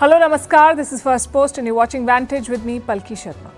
Hello, Namaskar. This is Firstpost and you're watching Vantage with me, Palki Sharma.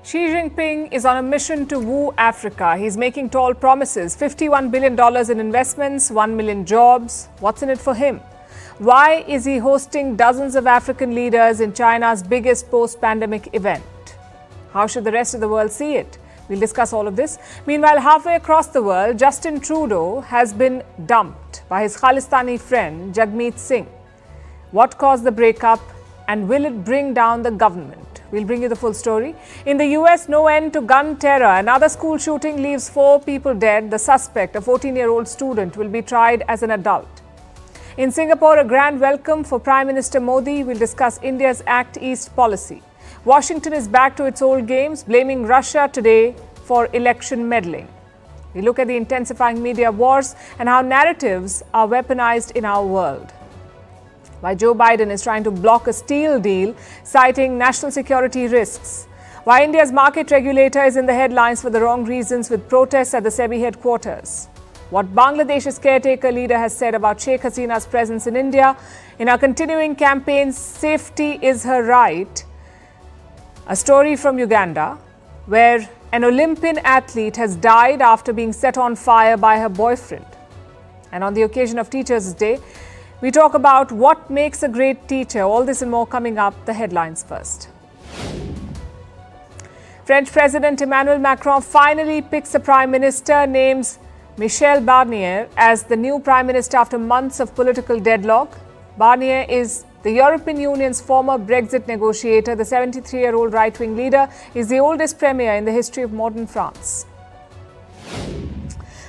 Xi Jinping is on a mission to woo Africa. He's making tall promises, $51 billion in investments, 1 million jobs. What's in it for him? Why is he hosting dozens of African leaders in China's biggest post-pandemic event? How should the rest of the world see it? We'll discuss all of this. Meanwhile, halfway across the world, Justin Trudeau has been dumped by his Khalistani friend, Jagmeet Singh. What caused the breakup and will it bring down the government? We'll bring you the full story. In the US, no end to gun terror. Another school shooting leaves 4 people dead. The suspect, a 14-year-old student, will be tried as an adult. In Singapore, a grand welcome for Prime Minister Modi. We'll discuss India's Act East policy. Washington is back to its old games, blaming Russia today for election meddling. We look at the intensifying media wars and how narratives are weaponized in our world. Why Joe Biden is trying to block a steel deal, citing national security risks. Why India's market regulator is in the headlines for the wrong reasons with protests at the SEBI headquarters. What Bangladesh's caretaker leader has said about Sheikh Hasina's presence in India. In our continuing campaign, Safety is Her Right, a story from Uganda, where an Olympian athlete has died after being set on fire by her boyfriend. And on the occasion of Teachers' Day, we talk about what makes a great teacher. All this and more coming up. The headlines first. French President Emmanuel Macron finally picks a prime minister, names Michel Barnier as the new prime minister after months of political deadlock. Barnier is the European Union's former Brexit negotiator. The 73-year-old right-wing leader is the oldest premier in the history of modern France.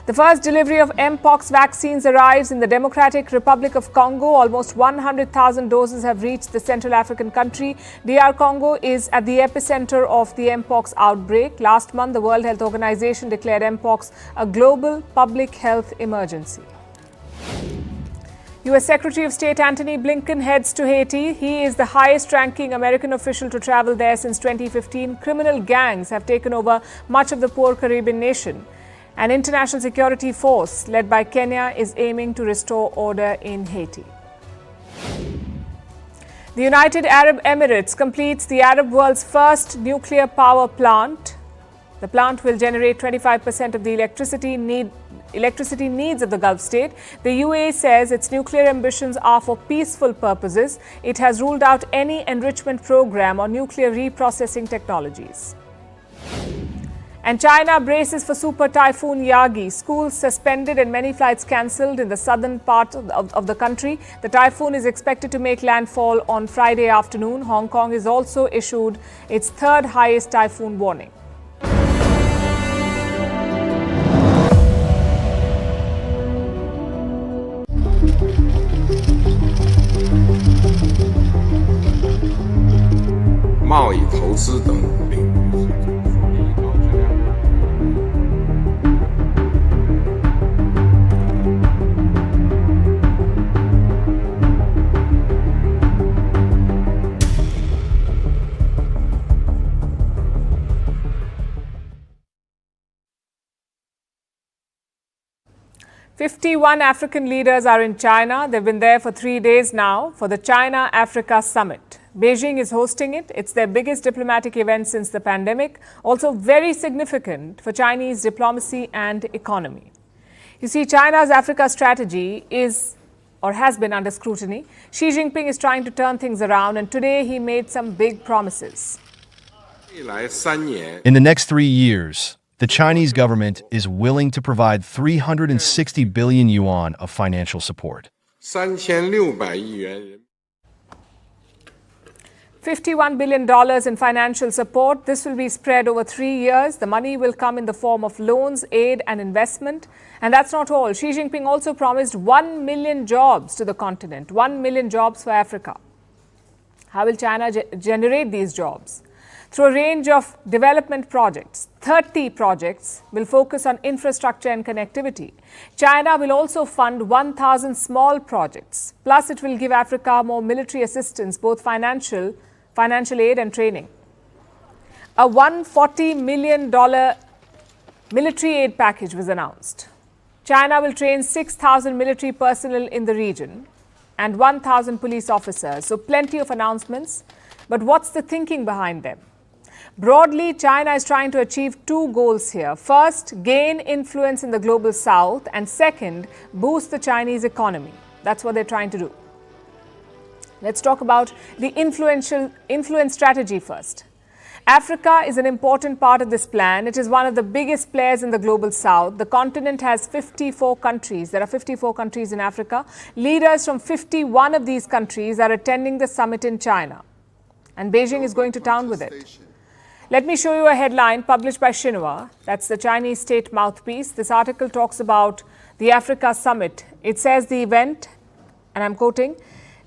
The first delivery of Mpox vaccines arrives in the Democratic Republic of Congo. Almost 100,000 doses have reached the Central African country. DR Congo is at the epicenter of the Mpox outbreak. Last month, the World Health Organization declared Mpox a global public health emergency. U.S. Secretary of State Antony Blinken heads to Haiti. He is the highest-ranking American official to travel there since 2015. Criminal gangs have taken over much of the poor Caribbean nation. An international security force led by Kenya is aiming to restore order in Haiti. The United Arab Emirates completes the Arab world's first nuclear power plant. The plant will generate 25% of the electricity needs of the Gulf state. The UAE says its nuclear ambitions are for peaceful purposes. It has ruled out any enrichment program or nuclear reprocessing technologies. And China braces for Super Typhoon Yagi. Schools suspended and many flights cancelled in the southern part of the country. The typhoon is expected to make landfall on Friday afternoon. Hong Kong has also issued its third highest typhoon warning. "51 African leaders are in China. They've been there for 3 days now for the China-Africa Summit. Beijing is hosting it. It's their biggest diplomatic event since the pandemic. Also very significant for Chinese diplomacy and economy. You see, China's Africa strategy is or has been under scrutiny. Xi Jinping is trying to turn things around, and today he made some big promises. In the next 3 years, the Chinese government is willing to provide 360 billion yuan of financial support. 51 billion in financial support. This will be spread over 3 years. The money will come in the form of loans, aid and investment. And that's not all. Xi Jinping also promised 1 million jobs to the continent, 1 million jobs for Africa. How will China generate these jobs? through a range of development projects. 30 projects will focus on infrastructure and connectivity. China will also fund 1,000 small projects. Plus, it will give Africa more military assistance, both financial aid and training. A $140 million military aid package was announced. China will train 6,000 military personnel in the region and 1,000 police officers. So plenty of announcements. But what's the thinking behind them? Broadly, China is trying to achieve two goals here. First, gain influence in the global south, and second, boost the Chinese economy. That's what they're trying to do. Let's talk about the influence strategy first. Africa is an important part of this plan. It is one of the biggest players in the global south. The continent has 54 countries. There are 54 countries in Africa. Leaders from 51 of these countries are attending the summit in China. And Beijing is going to town with it. Let me show you a headline published by Xinhua. That's the Chinese state mouthpiece. This article talks about the Africa summit. It says the event, and I'm quoting,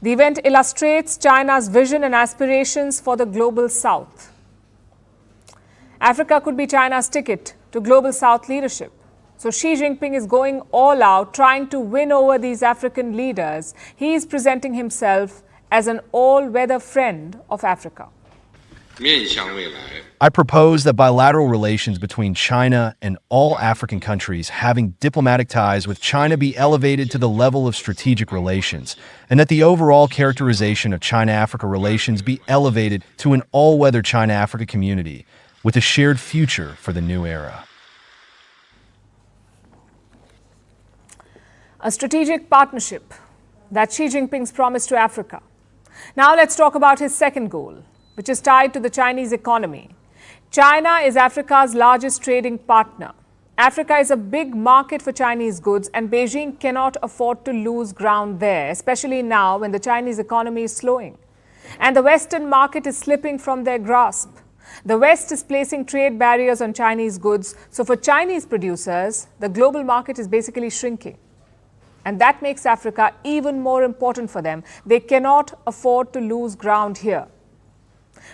the event illustrates China's vision and aspirations for the global south. Africa could be China's ticket to global south leadership. So Xi Jinping is going all out, trying to win over these African leaders. He is presenting himself as an all-weather friend of Africa. I propose that bilateral relations between China and all African countries having diplomatic ties with China be elevated to the level of strategic relations, and that the overall characterization of China-Africa relations be elevated to an all-weather China-Africa community with a shared future for the new era. A strategic partnership. That's Xi Jinping's promise to Africa. Now let's talk about his second goal, which is tied to the Chinese economy. China is Africa's largest trading partner. Africa is a big market for Chinese goods, and Beijing cannot afford to lose ground there, especially now when the Chinese economy is slowing. And the Western market is slipping from their grasp. The West is placing trade barriers on Chinese goods, so for Chinese producers, the global market is basically shrinking. And that makes Africa even more important for them. They cannot afford to lose ground here.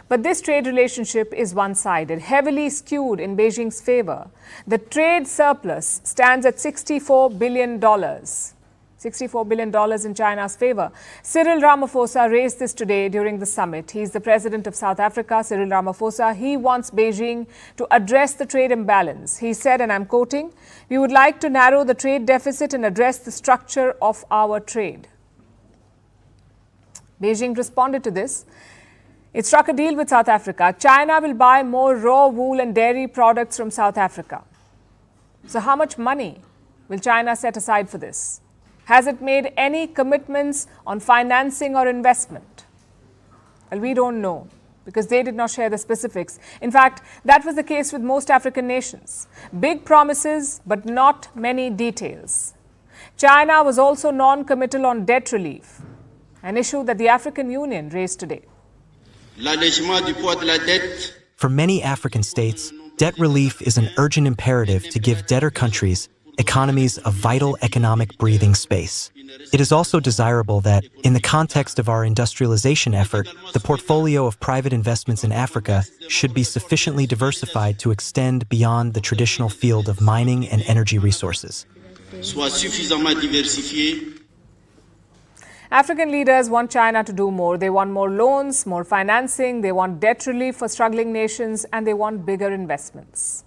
But this trade relationship is one-sided, heavily skewed in Beijing's favor. The trade surplus stands at $64 billion. $64 billion in China's favor. Cyril Ramaphosa raised this today during the summit. He's the president of South Africa, Cyril Ramaphosa. He wants Beijing to address the trade imbalance. He said, and I'm quoting, "We would like to narrow the trade deficit and address the structure of our trade." Beijing responded to this. It struck a deal with South Africa. China will buy more raw wool and dairy products from South Africa. So how much money will China set aside for this? Has it made any commitments on financing or investment? Well, we don't know because they did not share the specifics. In fact, that was the case with most African nations. Big promises, but not many details. China was also non-committal on debt relief, an issue that the African Union raised today. For many African states, debt relief is an urgent imperative to give debtor countries economies a vital economic breathing space. It is also desirable that, in the context of our industrialization effort, the portfolio of private investments in Africa should be sufficiently diversified to extend beyond the traditional field of mining and energy resources. African leaders want China to do more. They want more loans, more financing, they want debt relief for struggling nations, and they want bigger investments.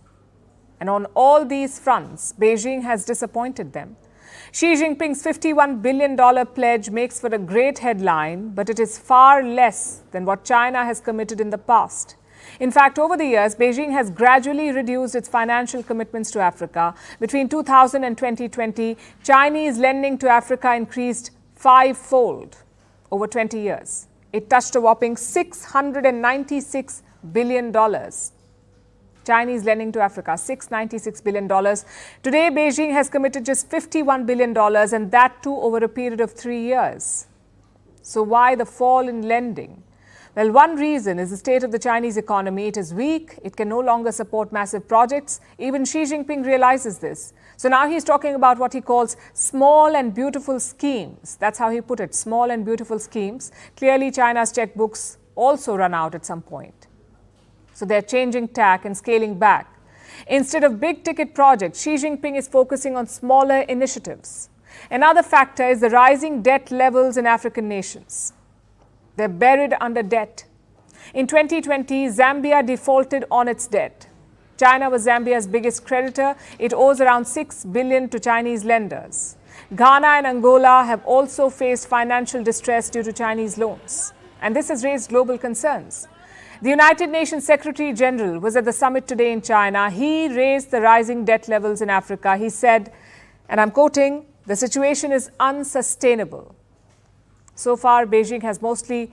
And on all these fronts, Beijing has disappointed them. Xi Jinping's $51 billion pledge makes for a great headline, but it is far less than what China has committed in the past. In fact, over the years, Beijing has gradually reduced its financial commitments to Africa. Between 2000 and 2020, Chinese lending to Africa increased five-fold over 20 years. It touched a whopping $696 billion. Chinese lending to Africa, $696 billion. Today, Beijing has committed just $51 billion, and that too over a period of 3 years. So why the fall in lending? Well, one reason is the state of the Chinese economy. It is weak. It can no longer support massive projects. Even Xi Jinping realizes this. So now he's talking about what he calls small and beautiful schemes. That's how he put it, small and beautiful schemes. Clearly, China's checkbooks also run out at some point. So they're changing tack and scaling back. Instead of big-ticket projects, Xi Jinping is focusing on smaller initiatives. Another factor is the rising debt levels in African nations. They're buried under debt. In 2020, Zambia defaulted on its debt. China was Zambia's biggest creditor. It owes around $6 billion to Chinese lenders. Ghana and Angola have also faced financial distress due to Chinese loans. And this has raised global concerns. The United Nations Secretary General was at the summit today in China. He raised the rising debt levels in Africa. He said, and I'm quoting, "The situation is unsustainable." So far, Beijing has mostly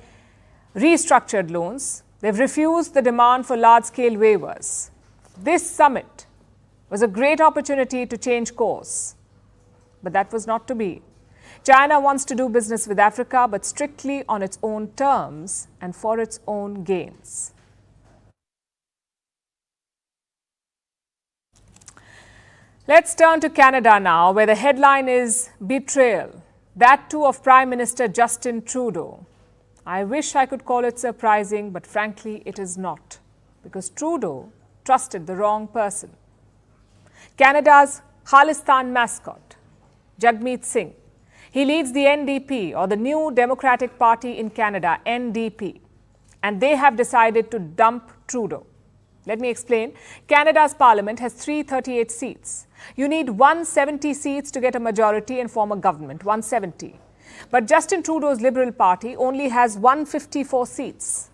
restructured loans. They've refused the demand for large-scale waivers. This summit was a great opportunity to change course, but that was not to be. China wants to do business with Africa, but strictly on its own terms and for its own gains. Let's turn to Canada now, where the headline is betrayal. That too of Prime Minister Justin Trudeau. I wish I could call it surprising, but frankly, it is not, because Trudeau trusted the wrong person. Canada's Khalistan mascot, Jagmeet Singh. He leads the NDP, or the New Democratic Party in Canada, NDP, and they have decided to dump Trudeau. Let me explain. Canada's parliament has 338 seats. You need 170 seats to get a majority and form a government, 170. But Justin Trudeau's Liberal Party only has 154 seats.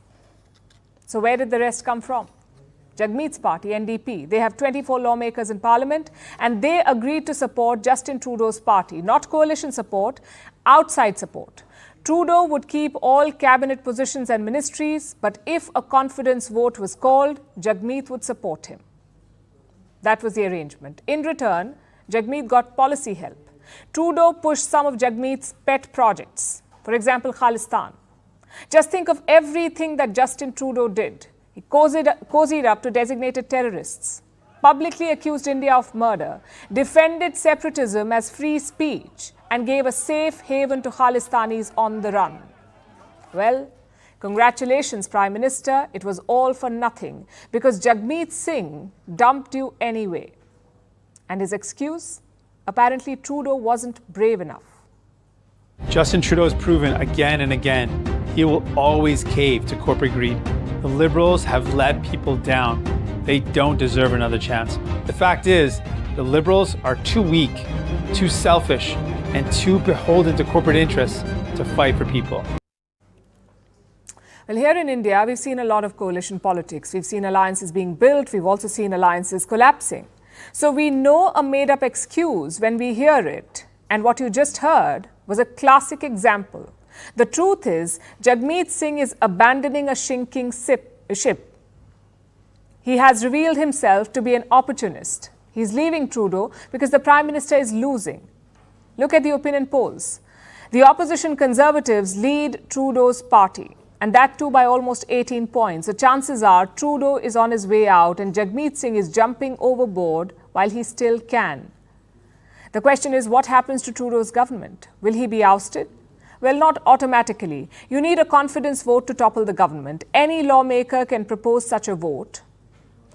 So where did the rest come from? Jagmeet's party, NDP, they have 24 lawmakers in parliament, and they agreed to support Justin Trudeau's party, not coalition support, outside support. Trudeau would keep all cabinet positions and ministries, but if a confidence vote was called, Jagmeet would support him. That was the arrangement. In return, Jagmeet got policy help. Trudeau pushed some of Jagmeet's pet projects, for example, Khalistan. Just think of everything that Justin Trudeau did. He cozied up to designated terrorists, publicly accused India of murder, defended separatism as free speech, and gave a safe haven to Khalistanis on the run. Well, congratulations, Prime Minister. It was all for nothing because Jagmeet Singh dumped you anyway. And his excuse? Apparently, Trudeau wasn't brave enough. Justin Trudeau has proven again and again he will always cave to corporate greed. The Liberals have let people down. They don't deserve another chance. The fact is, the Liberals are too weak, too selfish, and too beholden to corporate interests to fight for people. Well, here in India, we've seen a lot of coalition politics. We've seen alliances being built. We've also seen alliances collapsing. So we know a made-up excuse when we hear it. And what you just heard was a classic example. The truth is, Jagmeet Singh is abandoning a sinking ship. He has revealed himself to be an opportunist. He's leaving Trudeau because the Prime Minister is losing. Look at the opinion polls. The opposition Conservatives lead Trudeau's party, and that too by almost 18 points. The chances are Trudeau is on his way out and Jagmeet Singh is jumping overboard while he still can. The question is, what happens to Trudeau's government? Will he be ousted? Well, not automatically. You need a confidence vote to topple the government. Any lawmaker can propose such a vote.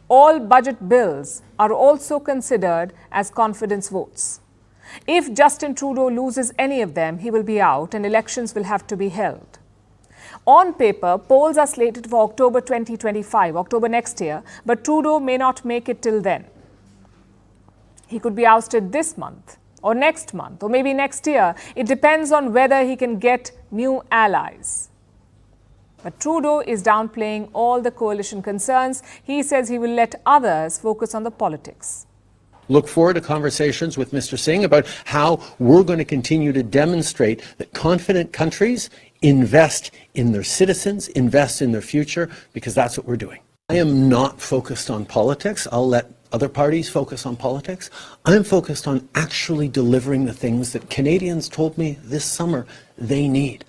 All budget bills are also considered as confidence votes. If Justin Trudeau loses any of them, he will be out and elections will have to be held. On paper, polls are slated for October 2025, October next year, but Trudeau may not make it till then. He could be ousted this month, or next month, or maybe next year. It depends on whether he can get new allies. But Trudeau is downplaying all the coalition concerns. He says he will let others focus on the politics. Look forward to conversations with Mr. Singh about how we're going to continue to demonstrate that confident countries invest in their citizens, invest in their future, because that's what we're doing. I am not focused on politics. I'll let other parties focus on politics. I'm focused on actually delivering the things that Canadians told me this summer they need.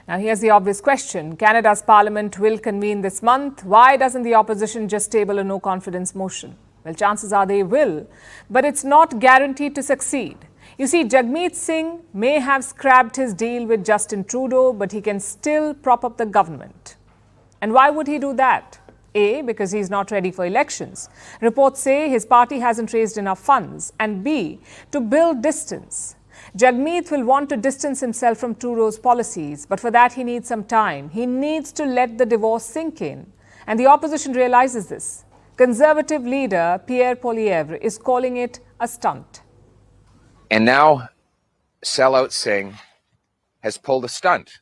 Now, here's the obvious question. Canada's parliament will convene this month. Why doesn't the opposition just table a no-confidence motion? Well, chances are they will, but it's not guaranteed to succeed. You see, Jagmeet Singh may have scrapped his deal with Justin Trudeau, but he can still prop up the government. And why would he do that? A, because he's not ready for elections. Reports say his party hasn't raised enough funds. And B, to build distance. Jagmeet will want to distance himself from Trudeau's policies, but for that he needs some time. He needs to let the divorce sink in. And the opposition realizes this. Conservative leader Pierre Poilievre is calling it a stunt. And now, sellout Singh has pulled a stunt.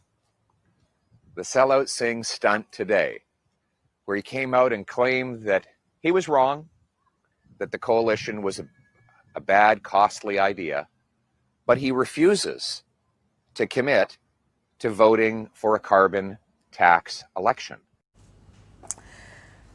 The sellout Singh stunt today, where he came out and claimed that he was wrong, that the coalition was a bad, costly idea, but he refuses to commit to voting for a carbon tax election.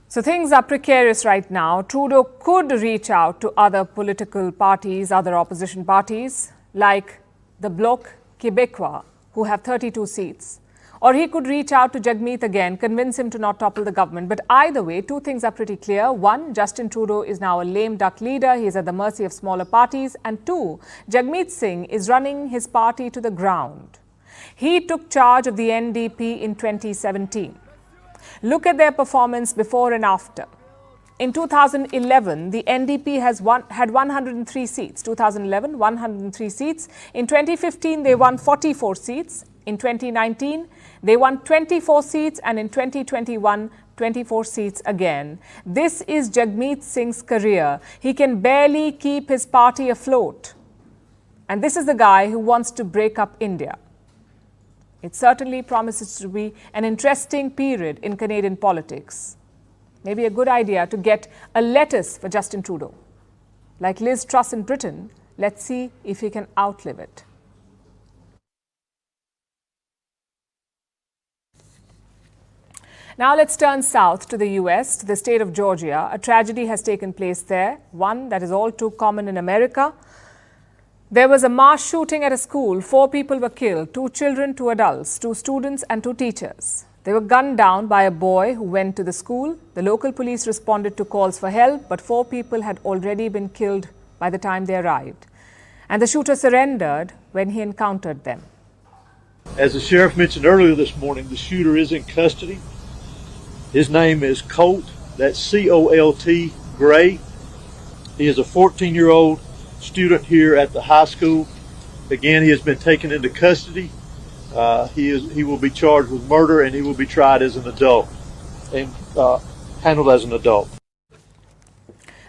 So things are precarious right now. Trudeau could reach out to other political parties, other opposition parties, like the Bloc Québécois, who have 32 seats. Or he could reach out to Jagmeet again, convince him to not topple the government. But either way, two things are pretty clear. One, Justin Trudeau is now a lame duck leader. He is at the mercy of smaller parties. And two, Jagmeet Singh is running his party to the ground. He took charge of the NDP in 2017. Look at their performance before and after. In 2011, the NDP had 103 seats. 2011, 103 seats. In 2015, they won 44 seats. In 2019, they won 24 seats. And in 2021, 24 seats again. This is Jagmeet Singh's career. He can barely keep his party afloat. And this is the guy who wants to break up India. It certainly promises to be an interesting period in Canadian politics. Maybe a good idea to get a lettuce for Justin Trudeau. Like Liz Truss in Britain, let's see if he can outlive it. Now let's turn south to the US, to the state of Georgia. A tragedy has taken place there, one that is all too common in America. There was a mass shooting at a school. 4 people were killed, 2 children, 2 adults, 2 students and 2 teachers. They were gunned down by a boy who went to the school. The local police responded to calls for help, but 4 people had already been killed by the time they arrived. And the shooter surrendered when he encountered them. As the sheriff mentioned earlier this morning, the shooter is in custody. His name is Colt, that's C-O-L-T, Gray. He is a 14-year-old student here at the high school. Again, he has been taken into custody. He will be charged with murder and he will be tried as an adult and handled as an adult.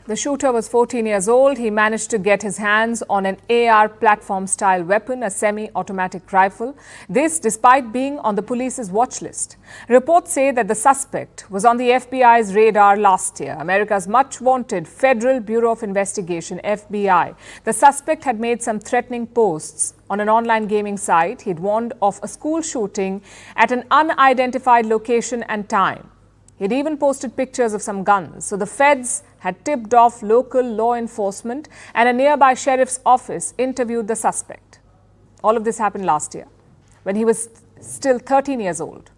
The shooter was 14 years old. He managed to get his hands on an AR platform-style weapon, a semi-automatic rifle. This despite being on the police's watch list. Reports say that the suspect was on the FBI's radar last year, America's much-wanted Federal Bureau of Investigation, FBI. The suspect had made some threatening posts on an online gaming site. He'd warned of a school shooting at an unidentified location and time. He'd even posted pictures of some guns. So the feds had tipped off local law enforcement and a nearby sheriff's office interviewed the suspect. All of this happened last year when he was still 13 years old.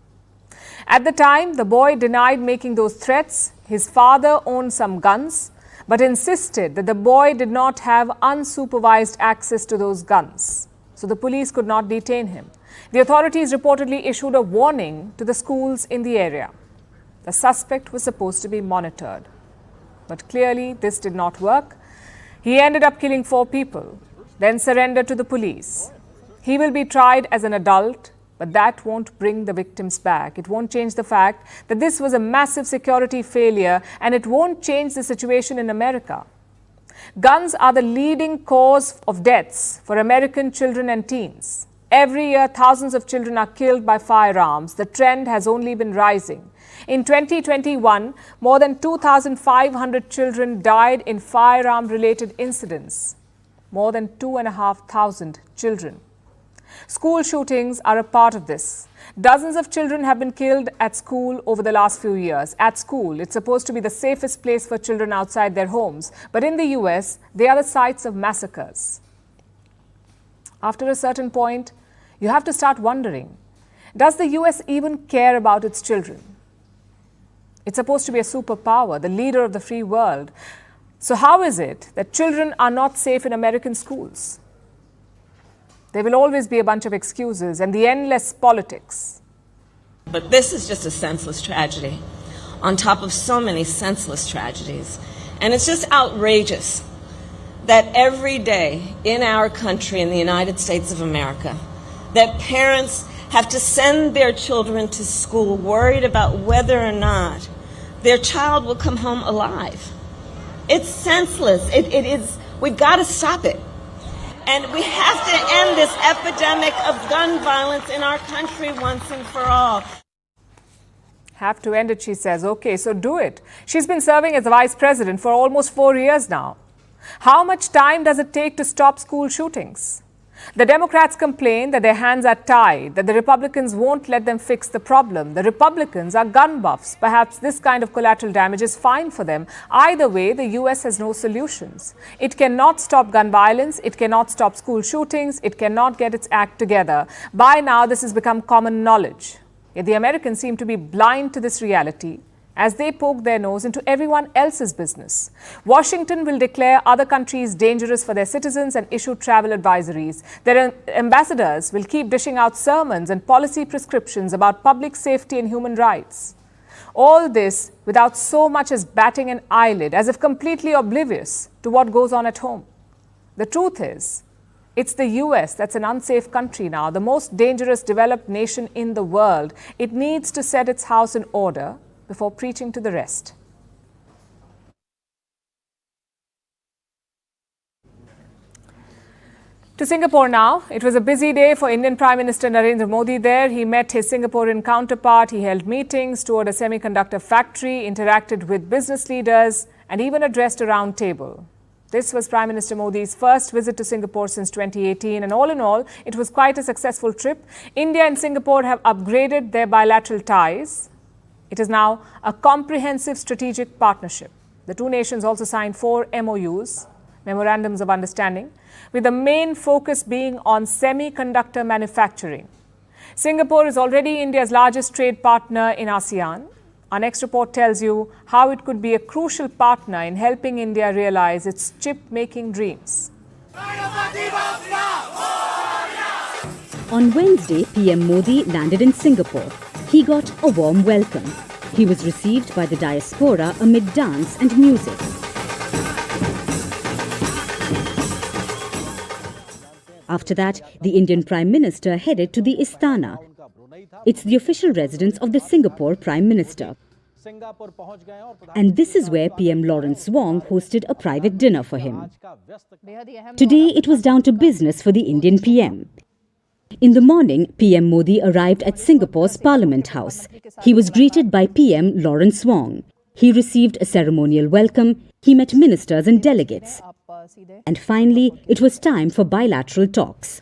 At the time, the boy denied making those threats. His father owned some guns, but insisted that the boy did not have unsupervised access to those guns. So the police could not detain him. The authorities reportedly issued a warning to the schools in the area. The suspect was supposed to be monitored. But clearly, this did not work. He ended up killing 4 people, then surrendered to the police. He will be tried as an adult, but that won't bring the victims back. It won't change the fact that this was a massive security failure, and it won't change the situation in America. Guns are the leading cause of deaths for American children and teens. Every year, thousands of children are killed by firearms. The trend has only been rising. In 2021, more than 2,500 children died in firearm-related incidents. More than 2,500 children. School shootings are a part of this. Dozens of children have been killed at school over the last few years. At school, it's supposed to be the safest place for children outside their homes. But in the US, they are the sites of massacres. After a certain point, you have to start wondering, does the US even care about its children? It's supposed to be a superpower, the leader of the free world. So how is it that children are not safe in American schools? There will always be a bunch of excuses and the endless politics. But this is just a senseless tragedy on top of so many senseless tragedies. And it's just outrageous that every day in our country, in the United States of America, that parents have to send their children to school worried about whether or not their child will come home alive. It's senseless. It is. We've got to stop it. And we have to end this epidemic of gun violence in our country once and for all. Have to end it, she says. Okay, so do it. She's been serving as the vice president for almost 4 years now. How much time does it take to stop school shootings? The Democrats complain that their hands are tied, that the Republicans won't let them fix the problem. The Republicans are gun buffs. Perhaps this kind of collateral damage is fine for them. Either way, the US has no solutions. It cannot stop gun violence. It cannot stop school shootings. It cannot get its act together. By now, this has become common knowledge. Yet the Americans seem to be blind to this reality as they poke their nose into everyone else's business. Washington will declare other countries dangerous for their citizens and issue travel advisories. Their ambassadors will keep dishing out sermons and policy prescriptions about public safety and human rights. All this without so much as batting an eyelid, as if completely oblivious to what goes on at home. The truth is, it's the US that's an unsafe country now, the most dangerous developed nation in the world. It needs to set its house in order before preaching to the rest. To Singapore now. It was a busy day for Indian Prime Minister Narendra Modi there. He met his Singaporean counterpart, he held meetings, toured a semiconductor factory, interacted with business leaders and even addressed a round table. This was Prime Minister Modi's first visit to Singapore since 2018, and all in all, it was quite a successful trip. India and Singapore have upgraded their bilateral ties. It is now a comprehensive strategic partnership. The two nations also signed 4 MOUs, Memorandums of Understanding, with the main focus being on semiconductor manufacturing. Singapore is already India's largest trade partner in ASEAN. Our next report tells you how it could be a crucial partner in helping India realize its chip-making dreams. On Wednesday, PM Modi landed in Singapore. He got a warm welcome. He was received by the diaspora amid dance and music. After that, the Indian Prime Minister headed to the Istana. It's the official residence of the Singapore Prime Minister. And this is where PM Lawrence Wong hosted a private dinner for him. Today, it was down to business for the Indian PM. In the morning, PM Modi arrived at Singapore's Parliament House. He was greeted by PM Lawrence Wong. He received a ceremonial welcome. He met ministers and delegates. And finally, it was time for bilateral talks.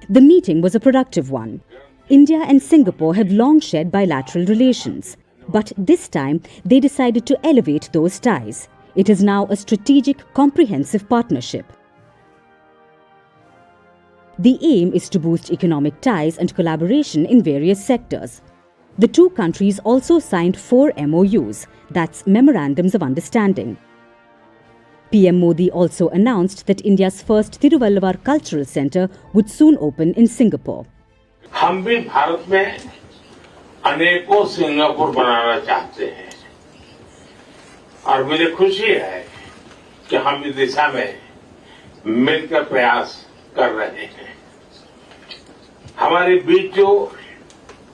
The meeting was a productive one. India and Singapore have long shared bilateral relations. But this time, they decided to elevate those ties. It is now a strategic, comprehensive partnership. The aim is to boost economic ties and collaboration in various sectors. The two countries also signed 4 MOUs, that's Memorandums of Understanding. PM Modi also announced that India's first Thiruvalluvar Cultural Centre would soon open in Singapore. हम भी भारत में अनेकों Singapore बनाना चाहते हैं और मुझे खुशी है कि हम इस दिशा में मिलकर प्रयास कर रहे हैं। हमारे बीच जो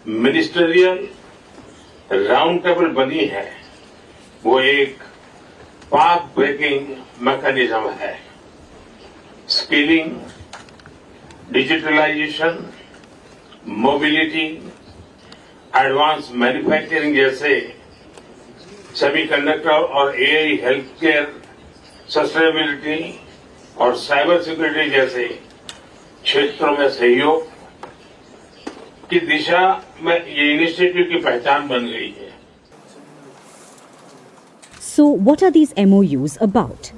मिनिस्टरियल राउंड टेबल बनी है वो एक पाथ ब्रेकिंग मैकेनिज्म है। Skilling, digitalisation, mobility, advance manufacturing जैसे सेमीकंडक्टर और एआई, हेल्थ केयर, सस्टेनेबिलिटी और साइबर सिक्योरिटी जैसे क्षेत्रों में सहयोग की दिशा में ये इनिशिएटिव की पहचान बन गई है। So what are these MOUs about?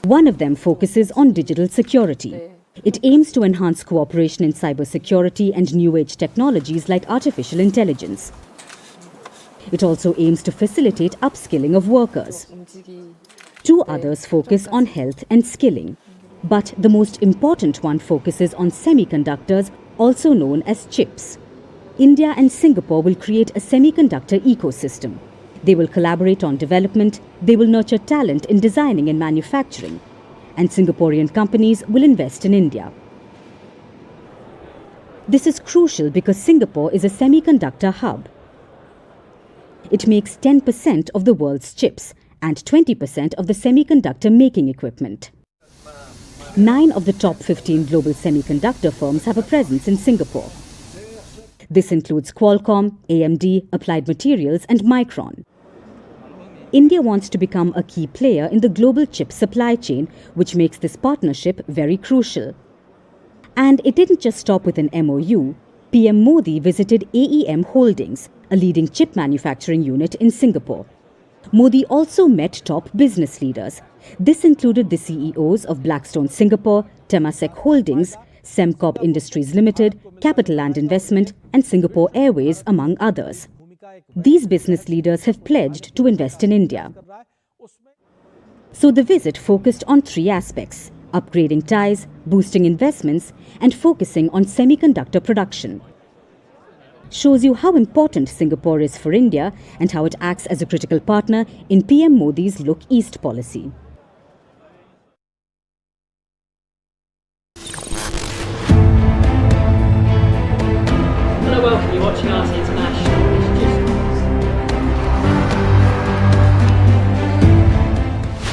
One of them focuses on digital security. It aims to enhance cooperation in cybersecurity and new age technologies like artificial intelligence. It also aims to facilitate upskilling of workers. 2 others focus on health and skilling. But the most important one focuses on semiconductors also known as chips. India and Singapore will create a semiconductor ecosystem. They will collaborate on development, they will nurture talent in designing and manufacturing, and Singaporean companies will invest in India. This is crucial because Singapore is a semiconductor hub. It makes 10% of the world's chips and 20% of the semiconductor making equipment. 9 of the top 15 global semiconductor firms have a presence in Singapore. This includes Qualcomm, AMD, Applied Materials, and Micron. India wants to become a key player in the global chip supply chain, which makes this partnership very crucial. And it didn't just stop with an MOU. PM Modi visited AEM Holdings, a leading chip manufacturing unit in Singapore. Modi also met top business leaders. This included the CEOs of Blackstone Singapore, Temasek Holdings, Sembcorp Industries Limited, CapitaLand Investment, and Singapore Airways, among others. These business leaders have pledged to invest in India. So the visit focused on 3 aspects: upgrading ties, boosting investments, and focusing on semiconductor production. Shows you how important Singapore is for India and how it acts as a critical partner in PM Modi's Look East policy. Hello, welcome. You're watching RT International.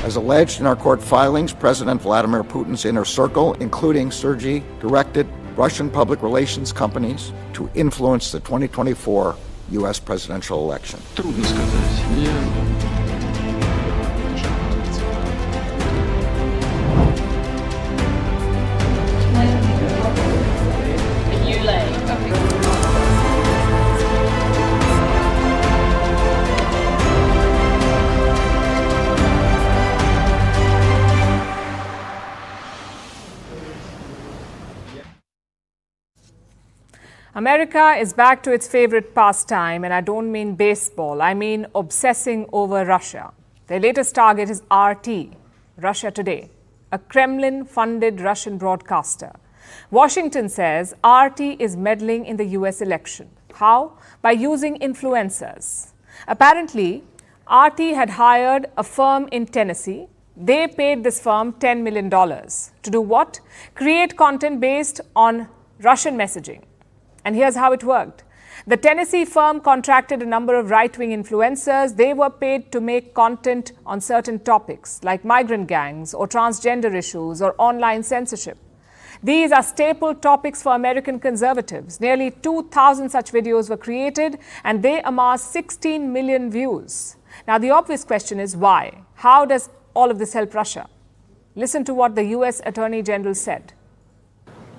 As alleged in our court filings, President Vladimir Putin's inner circle, including Sergei, directed Russian public relations companies to influence the 2024 U.S. presidential election. Трудно сказать. America is back to its favorite pastime, and I don't mean baseball, I mean obsessing over Russia. Their latest target is RT, Russia Today, a Kremlin-funded Russian broadcaster. Washington says RT is meddling in the US election. How? By using influencers. Apparently, RT had hired a firm in Tennessee. They paid this firm $10 million. To do what? Create content based on Russian messaging. And here's how it worked. The Tennessee firm contracted a number of right-wing influencers. They were paid to make content on certain topics like migrant gangs or transgender issues or online censorship. These are staple topics for American conservatives. Nearly 2,000 such videos were created and they amassed 16 million views. Now, the obvious question is why? How does all of this help Russia? Listen to what the US Attorney General said.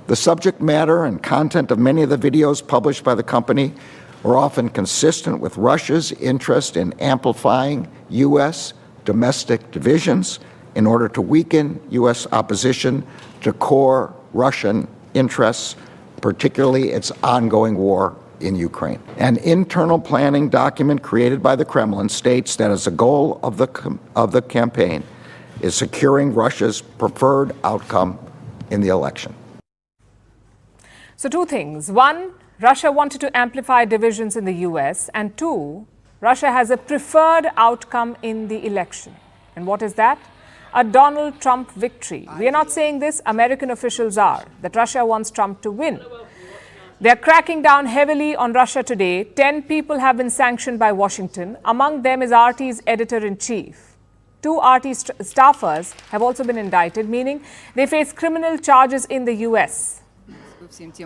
The subject matter and content of many of the videos published by the company were often consistent with Russia's interest in amplifying U.S. domestic divisions in order to weaken U.S. opposition to core Russian interests, particularly its ongoing war in Ukraine. An internal planning document created by the Kremlin states that as a goal of the campaign is securing Russia's preferred outcome in the election. So 2 things. 1, Russia wanted to amplify divisions in the US. And 2, Russia has a preferred outcome in the election. And what is that? A Donald Trump victory. We are not saying this, American officials are, that Russia wants Trump to win. They are cracking down heavily on Russia today. 10 people have been sanctioned by Washington. Among them is RT's editor-in-chief. 2 RT staffers have also been indicted, meaning they face criminal charges in the US.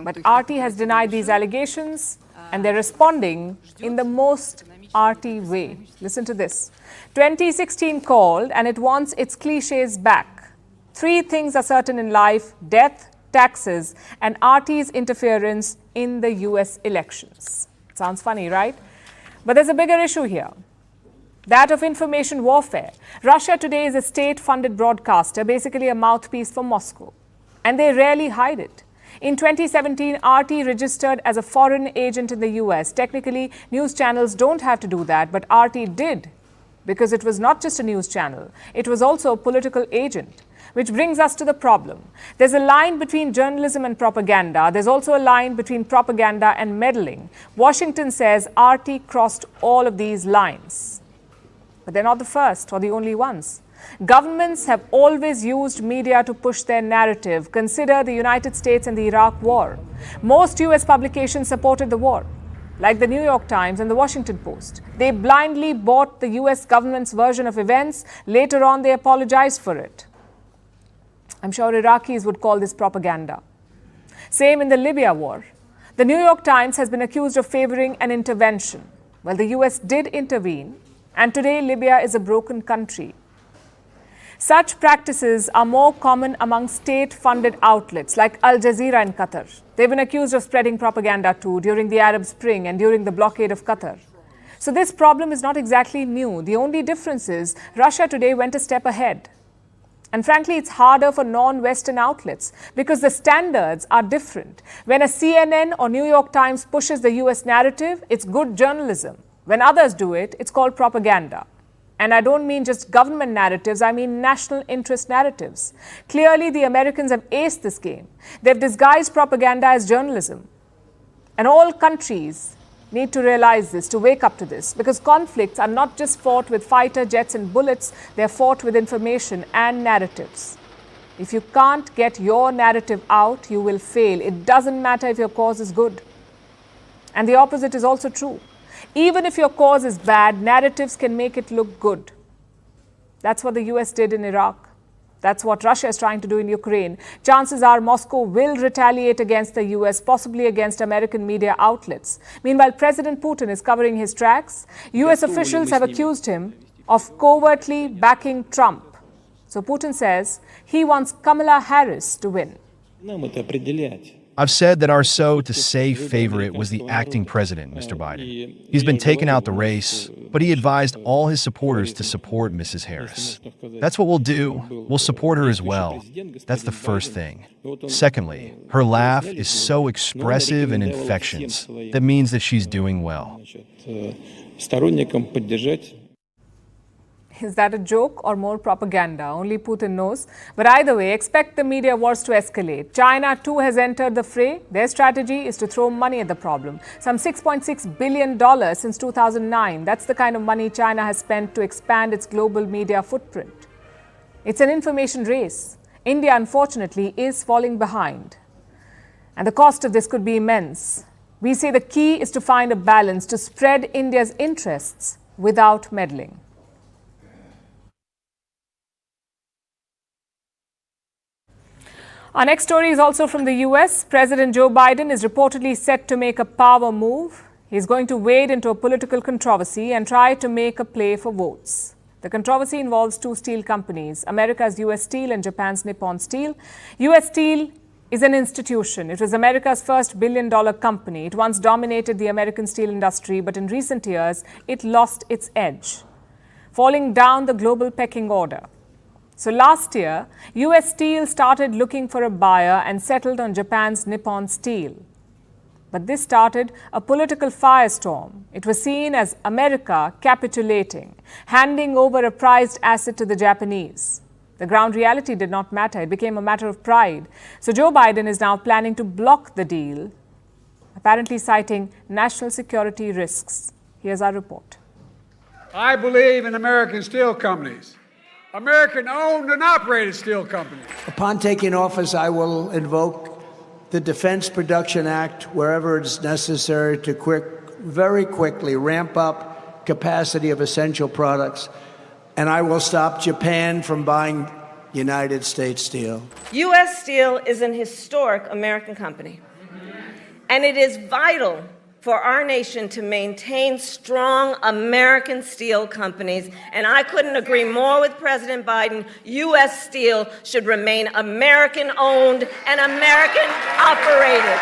But RT has denied these allegations and they're responding in the most RT way. Listen to this. 2016 called and it wants its cliches back. 3 things are certain in life: death, taxes, and RT's interference in the US elections. Sounds funny, right? But there's a bigger issue here. That of information warfare. Russia Today is a state-funded broadcaster, basically a mouthpiece for Moscow. And they rarely hide it. In 2017, RT registered as a foreign agent in the US. Technically, news channels don't have to do that, but RT did, because it was not just a news channel. It was also a political agent. Which brings us to the problem. There's a line between journalism and propaganda. There's also a line between propaganda and meddling. Washington says RT crossed all of these lines. But they're not the first or the only ones. Governments have always used media to push their narrative. Consider the United States and the Iraq War. Most US publications supported the war, like the New York Times and the Washington Post. They blindly bought the US government's version of events. Later on, they apologized for it. I'm sure Iraqis would call this propaganda. Same in the Libya war. The New York Times has been accused of favoring an intervention. Well, the US did intervene, and today Libya is a broken country. Such practices are more common among state-funded outlets like Al Jazeera in Qatar. They've been accused of spreading propaganda too during the Arab Spring and during the blockade of Qatar. So this problem is not exactly new. The only difference is Russia today went a step ahead. And frankly, it's harder for non-Western outlets because the standards are different. When a CNN or New York Times pushes the US narrative, it's good journalism. When others do it, it's called propaganda. And I don't mean just government narratives, I mean national interest narratives. Clearly, the Americans have aced this game. They've disguised propaganda as journalism. And all countries need to realize this, to wake up to this, because conflicts are not just fought with fighter jets and bullets, they're fought with information and narratives. If you can't get your narrative out, you will fail. It doesn't matter if your cause is good. And the opposite is also true. Even if your cause is bad, narratives can make it look good. That's what the US did in Iraq. That's what Russia is trying to do in Ukraine. Chances are Moscow will retaliate against the US, possibly against American media outlets. Meanwhile, President Putin is covering his tracks. US officials have accused him of covertly backing Trump. So Putin says he wants Kamala Harris to win. I've said that our so-to-say favorite was the acting president, Mr. Biden. He's been taken out the race, but he advised all his supporters to support Mrs. Harris. That's what we'll do. We'll support her as well. That's the first thing. Secondly, her laugh is so expressive and infectious. That means that she's doing well. Is that a joke or more propaganda? Only Putin knows. But either way, expect the media wars to escalate. China too has entered the fray. Their strategy is to throw money at the problem. Some $6.6 billion since 2009. That's the kind of money China has spent to expand its global media footprint. It's an information race. India, unfortunately, is falling behind. And the cost of this could be immense. We say the key is to find a balance to spread India's interests without meddling. Our next story is also from the US. President Joe Biden is reportedly set to make a power move. He's going to wade into a political controversy and try to make a play for votes. The controversy involves two steel companies, America's US Steel and Japan's Nippon Steel. US Steel is an institution. It was America's first billion-dollar company. It once dominated the American steel industry, but in recent years, it lost its edge, falling down the global pecking order. So last year, US Steel started looking for a buyer and settled on Japan's Nippon Steel. But this started a political firestorm. It was seen as America capitulating, handing over a prized asset to the Japanese. The ground reality did not matter. It became a matter of pride. So Joe Biden is now planning to block the deal, apparently citing national security risks. Here's our report. I believe in American steel companies. American-owned and operated steel companies. Upon taking office, I will invoke the Defense Production Act wherever it's necessary to very quickly ramp up capacity of essential products, and I will stop Japan from buying United States steel. U.S. Steel is an historic American company, and it is vital for our nation to maintain strong American steel companies. And I couldn't agree more with President Biden. U.S. Steel should remain American-owned and American-operated.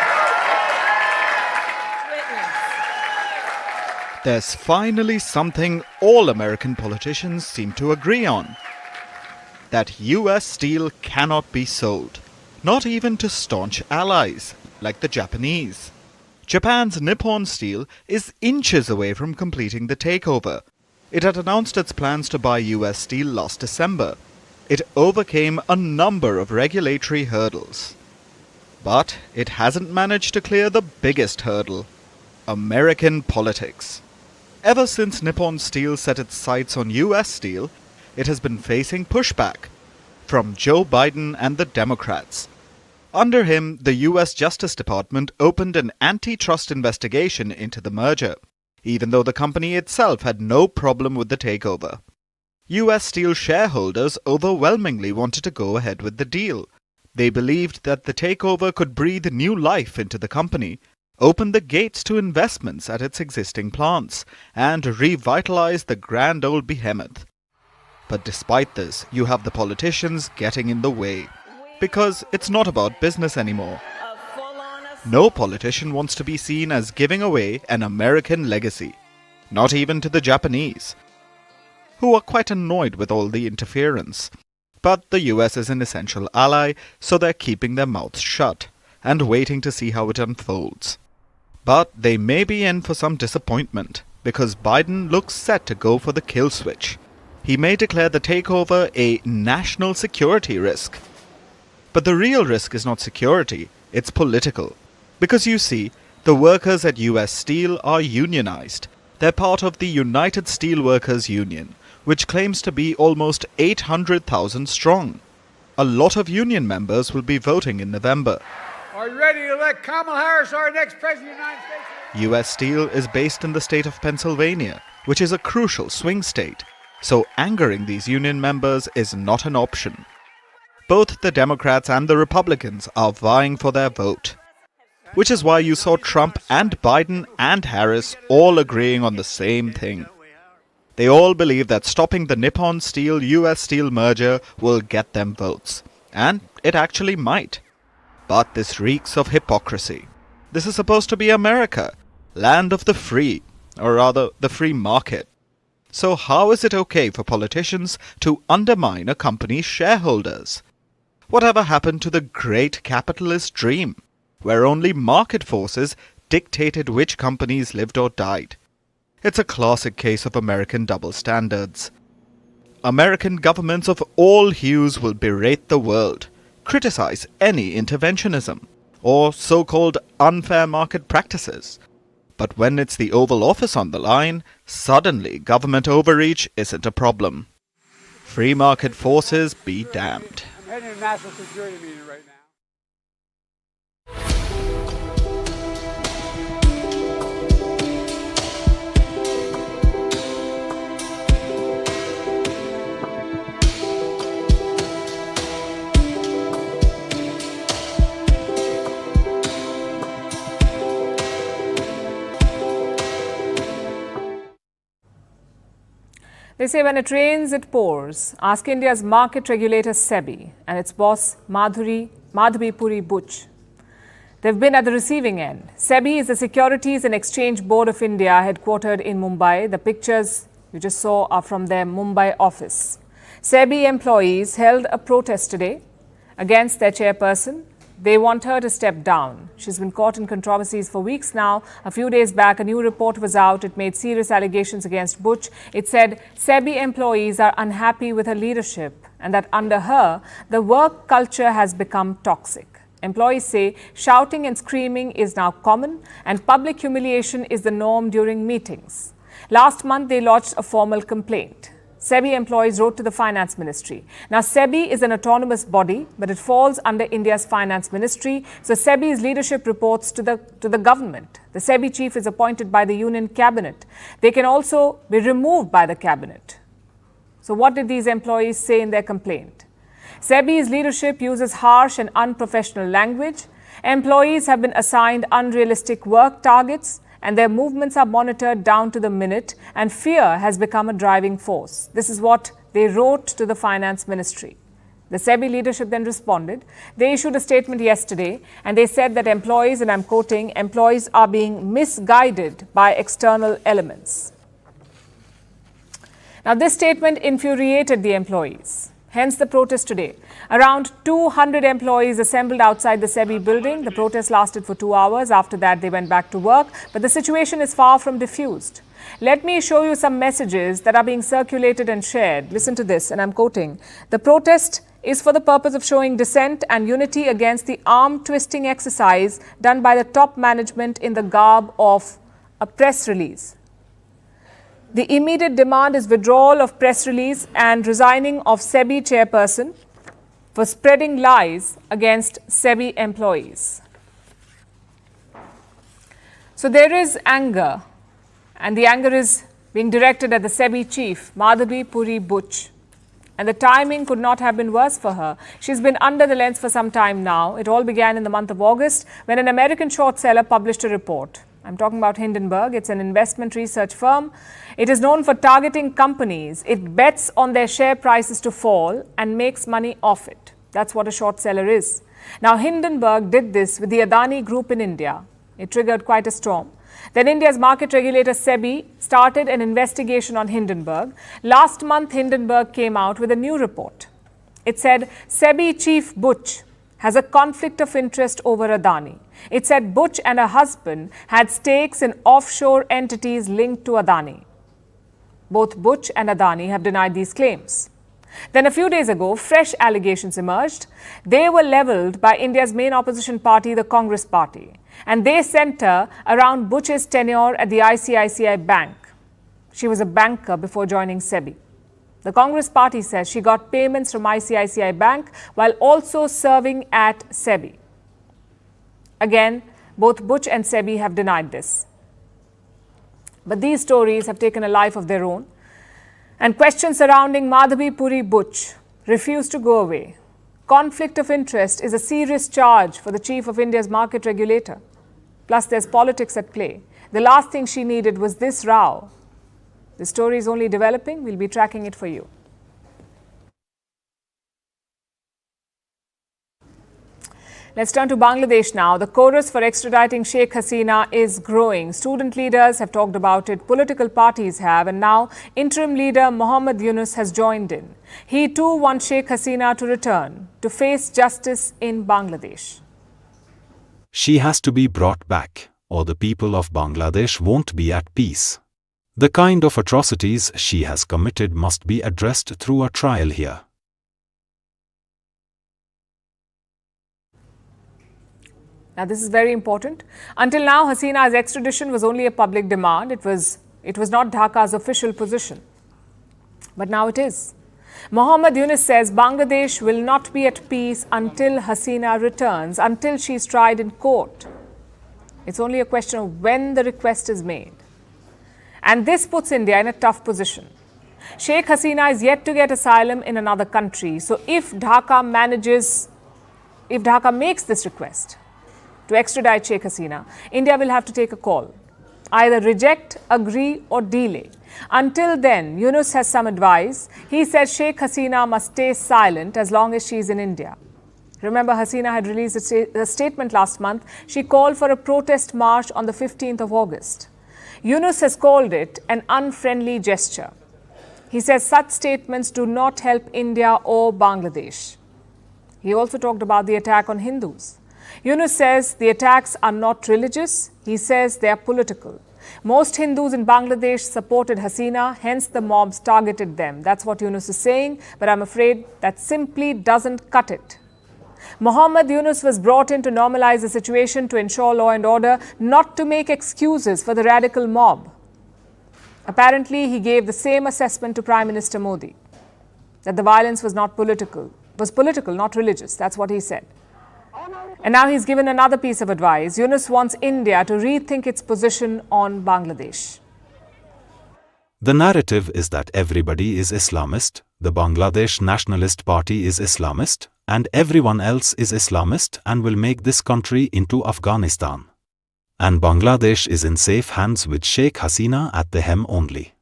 There's finally something all American politicians seem to agree on. That U.S. steel cannot be sold, not even to staunch allies like the Japanese. Japan's Nippon Steel is inches away from completing the takeover. It had announced its plans to buy US Steel last December. it overcame a number of regulatory hurdles. But it hasn't managed to clear the biggest hurdle: American politics. Ever since Nippon Steel set its sights on US steel, it has been facing pushback from Joe Biden and the Democrats. Under him, the US Justice Department opened an antitrust investigation into the merger, even though the company itself had no problem with the takeover. US Steel shareholders overwhelmingly wanted to go ahead with the deal. They believed that the takeover could breathe new life into the company, open the gates to investments at its existing plants, and revitalize the grand old behemoth. But despite this, you have the politicians getting in the way, because it's not about business anymore. No politician wants to be seen as giving away an American legacy, not even to the Japanese, who are quite annoyed with all the interference. But the US is an essential ally, so they're keeping their mouths shut and waiting to see how it unfolds. But they may be in for some disappointment, because Biden looks set to go for the kill switch. He may declare the takeover a national security risk. But the real risk is not security, it's political. Because you see, the workers at US Steel are unionized. They're part of the United Steelworkers Union, which claims to be almost 800,000 strong. A lot of union members will be voting in November. Are you ready to elect Kamala Harris our next President of the United States? US Steel is based in the state of Pennsylvania, which is a crucial swing state, so angering these union members is not an option. Both the Democrats and the Republicans are vying for their vote, which is why you saw Trump and Biden and Harris all agreeing on the same thing. They all believe that stopping the Nippon Steel-US Steel merger will get them votes, and it actually might. But this reeks of hypocrisy. This is supposed to be America, land of the free, or rather the free market. So how is it okay for politicians to undermine a company's shareholders? Whatever happened to the great capitalist dream, where only market forces dictated which companies lived or died? It's a classic case of American double standards. American governments of all hues will berate the world, criticize any interventionism, or so-called unfair market practices. But when it's the Oval Office on the line, suddenly government overreach isn't a problem. Free market forces be damned. I'm heading to a national security meeting right now. They say when it rains, it pours. Ask India's market regulator SEBI and its boss Madhavi Puri Butch. They've been at the receiving end. SEBI is the Securities and Exchange Board of India, headquartered in Mumbai. The pictures you just saw are from their Mumbai office. SEBI employees held a protest today against their chairperson. They want her to step down. She's been caught in controversies for weeks now. A few days back, a new report was out. It made serious allegations against Butch. It said SEBI employees are unhappy with her leadership and that under her, the work culture has become toxic. Employees say shouting and screaming is now common and public humiliation is the norm during meetings. Last month, they lodged a formal complaint. SEBI employees wrote to the Finance Ministry. Now, SEBI is an autonomous body, but it falls under India's Finance Ministry. So, SEBI's leadership reports to the government. The SEBI chief is appointed by the Union Cabinet. They can also be removed by the Cabinet. So, what did these employees say in their complaint? SEBI's leadership uses harsh and unprofessional language. Employees have been assigned unrealistic work targets, and their movements are monitored down to the minute, and fear has become a driving force. This is what they wrote to the Finance Ministry. The SEBI leadership then responded. They issued a statement yesterday, and they said that employees, and I'm quoting, employees are being misguided by external elements. Now, this statement infuriated the employees. Hence the protest today. Around 200 employees assembled outside the SEBI building. The protest lasted for 2 hours. After that, they went back to work. But the situation is far from diffused. Let me show you some messages that are being circulated and shared. Listen to this, and I'm quoting. The protest is for the purpose of showing dissent and unity against the arm-twisting exercise done by the top management in the garb of a press release. The immediate demand is withdrawal of press release and resigning of SEBI chairperson for spreading lies against SEBI employees. So there is anger, and the anger is being directed at the SEBI chief, Madhavi Puri Butch. And the timing could not have been worse for her. She's been under the lens for some time now. It all began in the month of August when an American short seller published a report. I'm talking about Hindenburg. It's an investment research firm. It is known for targeting companies. It bets on their share prices to fall and makes money off it. That's what a short seller is. Now, Hindenburg did this with the Adani Group in India. It triggered quite a storm. Then India's market regulator SEBI started an investigation on Hindenburg. Last month, Hindenburg came out with a new report. It said SEBI chief Butch has a conflict of interest over Adani. It said Butch and her husband had stakes in offshore entities linked to Adani. Both Butch and Adani have denied these claims. Then a few days ago, fresh allegations emerged. They were levelled by India's main opposition party, the Congress Party. And they centre around Butch's tenure at the ICICI Bank. She was a banker before joining SEBI. The Congress Party says she got payments from ICICI Bank while also serving at SEBI. Again, both Butch and SEBI have denied this. But these stories have taken a life of their own. And questions surrounding Madhavi Puri Butch refuse to go away. Conflict of interest is a serious charge for the chief of India's market regulator. Plus, there's politics at play. The last thing she needed was this row. The story is only developing. We'll be tracking it for you. Let's turn to Bangladesh now. The chorus for extraditing Sheikh Hasina is growing. Student leaders have talked about it, political parties have, and now interim leader Mohammad Yunus has joined in. He too wants Sheikh Hasina to return to face justice in Bangladesh. She has to be brought back, or the people of Bangladesh won't be at peace. The kind of atrocities she has committed must be addressed through a trial here. Now, this is very important. Until now, Hasina's extradition was only a public demand. It was not Dhaka's official position. But now it is. Mohammad Yunus says Bangladesh will not be at peace until Hasina returns, until she's tried in court. It's only a question of when the request is made. And this puts India in a tough position. Sheikh Hasina is yet to get asylum in another country. So if Dhaka makes this request to extradite Sheikh Hasina, India will have to take a call. Either reject, agree or delay. Until then, Yunus has some advice. He says Sheikh Hasina must stay silent as long as she is in India. Remember, Hasina had released a statement last month. She called for a protest march on the 15th of August. Yunus has called it an unfriendly gesture. He says such statements do not help India or Bangladesh. He also talked about the attack on Hindus. Yunus says the attacks are not religious. He says they are political. Most Hindus in Bangladesh supported Hasina, hence the mobs targeted them. That's what Yunus is saying, but I'm afraid that simply doesn't cut it. Mohammad Yunus was brought in to normalize the situation, to ensure law and order, not to make excuses for the radical mob. Apparently, he gave the same assessment to Prime Minister Modi, that the violence was political, not religious. That's what he said. And now he's given another piece of advice. Yunus wants India to rethink its position on Bangladesh. The narrative is that everybody is Islamist, the Bangladesh Nationalist Party is Islamist, and everyone else is Islamist and will make this country into Afghanistan. And Bangladesh is in safe hands with Sheikh Hasina at the helm only.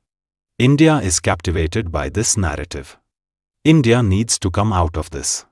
India is captivated by this narrative. India needs to come out of this.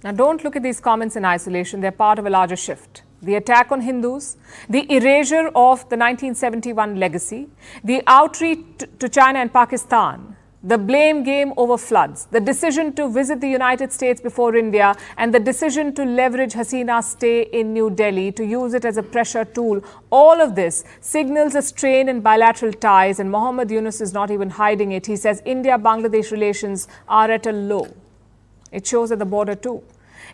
Now, don't look at these comments in isolation. They're part of a larger shift. The attack on Hindus, the erasure of the 1971 legacy, the outreach to China and Pakistan, The blame game over floods, the decision to visit the United States before India, and the decision to leverage Hasina's stay in New Delhi to use it as a pressure tool, all of this signals a strain in bilateral ties, and Mohammad Yunus is not even hiding it. He says India-Bangladesh relations are at a low. It shows at the border too.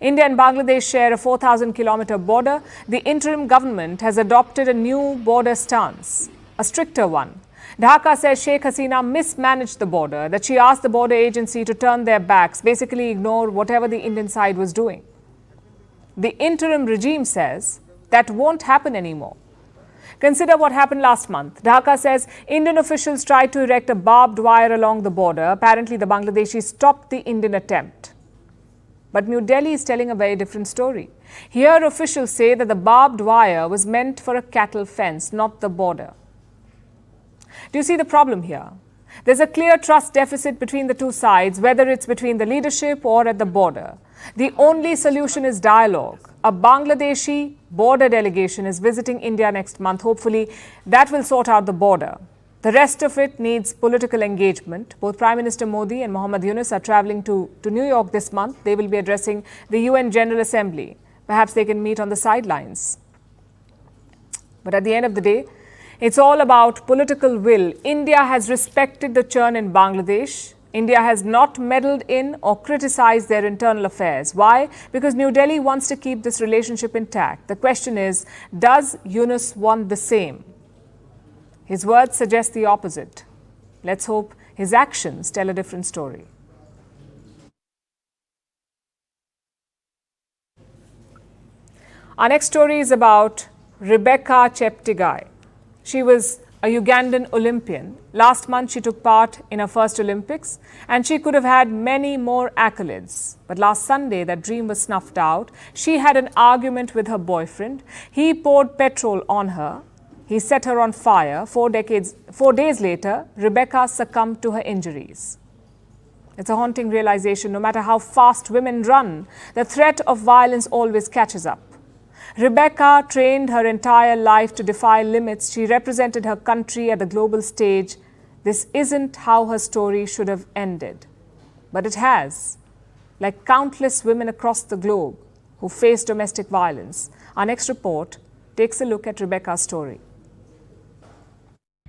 India and Bangladesh share a 4,000-kilometer border. The interim government has adopted a new border stance, a stricter one. Dhaka says Sheikh Hasina mismanaged the border, that she asked the border agency to turn their backs, basically ignore whatever the Indian side was doing. The interim regime says that won't happen anymore. Consider what happened last month. Dhaka says Indian officials tried to erect a barbed wire along the border. Apparently, the Bangladeshis stopped the Indian attempt. But New Delhi is telling a very different story. Here, officials say that the barbed wire was meant for a cattle fence, not the border. Do you see the problem here? There's a clear trust deficit between the two sides, whether it's between the leadership or at the border. The only solution is dialogue. A Bangladeshi border delegation is visiting India next month. Hopefully, that will sort out the border. The rest of it needs political engagement. Both Prime Minister Modi and Mohammad Yunus are traveling to New York this month. They will be addressing the UN General Assembly. Perhaps they can meet on the sidelines. But at the end of the day, it's all about political will. India has respected the churn in Bangladesh. India has not meddled in or criticized their internal affairs. Why? Because New Delhi wants to keep this relationship intact. The question is, does Yunus want the same? His words suggest the opposite. Let's hope his actions tell a different story. Our next story is about Rebecca Cheptegei. She was a Ugandan Olympian. Last month, she took part in her first Olympics, and she could have had many more accolades. But last Sunday, that dream was snuffed out. She had an argument with her boyfriend. He poured petrol on her. He set her on fire. 4 days later, Rebecca succumbed to her injuries. It's a haunting realization. No matter how fast women run, the threat of violence always catches up. Rebecca trained her entire life to defy limits. She represented her country at the global stage. This isn't how her story should have ended. But it has. Like countless women across the globe who face domestic violence. Our next report takes a look at Rebecca's story.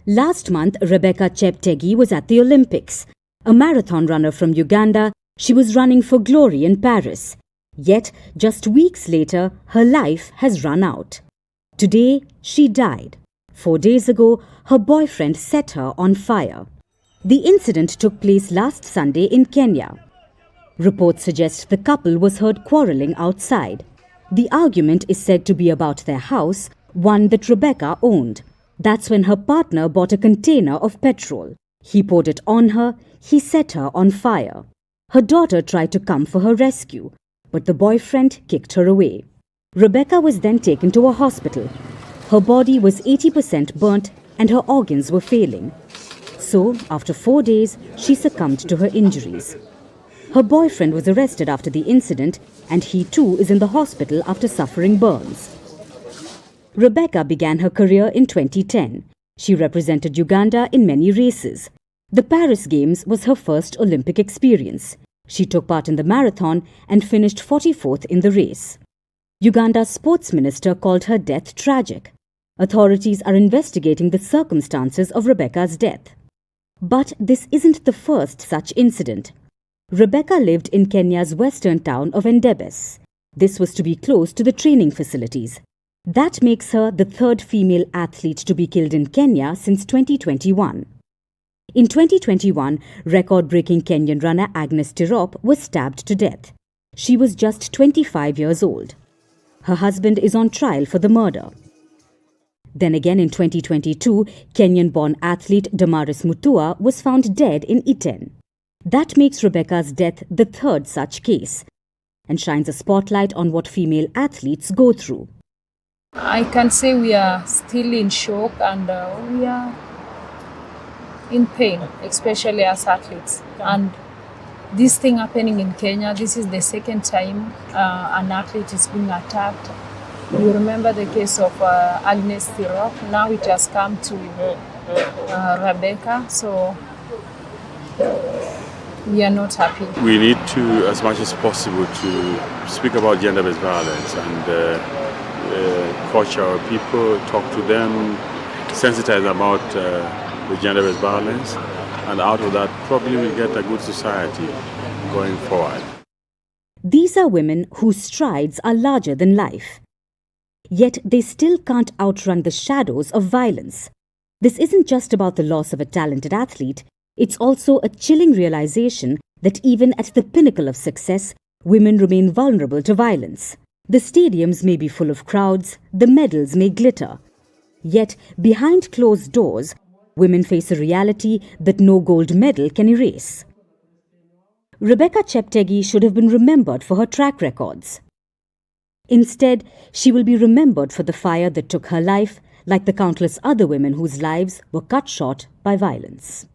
Last month, Rebecca Cheptegei was at the Olympics. A marathon runner from Uganda, she was running for glory in Paris. Yet, just weeks later, her life has run out. Today, she died. 4 days ago, her boyfriend set her on fire. The incident took place last Sunday in Kenya. Reports suggest the couple was heard quarrelling outside. The argument is said to be about their house, one that Rebecca owned. That's when her partner bought a container of petrol. He poured it on her, he set her on fire. Her daughter tried to come for her rescue, but the boyfriend kicked her away. Rebecca was then taken to a hospital. Her body was 80% burnt and her organs were failing. So, after 4 days, she succumbed to her injuries. Her boyfriend was arrested after the incident and he too is in the hospital after suffering burns. Rebecca began her career in 2010. She represented Uganda in many races. The Paris Games was her first Olympic experience. She took part in the marathon and finished 44th in the race. Uganda's sports minister called her death tragic. Authorities are investigating the circumstances of Rebecca's death. But this isn't the first such incident. Rebecca lived in Kenya's western town of Endebess. This was to be close to the training facilities. That makes her the third female athlete to be killed in Kenya since 2021. In 2021, record-breaking Kenyan runner Agnes Tirop was stabbed to death. She was just 25 years old. Her husband is on trial for the murder. Then again in 2022, Kenyan-born athlete Damaris Mutua was found dead in Iten. That makes Rebecca's death the third such case and shines a spotlight on what female athletes go through. I can say we are still in shock and we are in pain, especially as athletes. And this thing happening in Kenya, this is the second time an athlete is being attacked. You remember the case of Agnes Tirop. Now it has come to Rebecca. So we are not happy. We need to, as much as possible, to speak about gender-based violence and coach our people, talk to them, sensitize about the gender-based violence, and out of that probably we'll get a good society going forward. These are women whose strides are larger than life. Yet they still can't outrun the shadows of violence. This isn't just about the loss of a talented athlete, it's also a chilling realization that even at the pinnacle of success, women remain vulnerable to violence. The stadiums may be full of crowds, the medals may glitter. Yet, behind closed doors, women face a reality that no gold medal can erase. Rebecca Cheptegei should have been remembered for her track records. Instead, she will be remembered for the fire that took her life, like the countless other women whose lives were cut short by violence.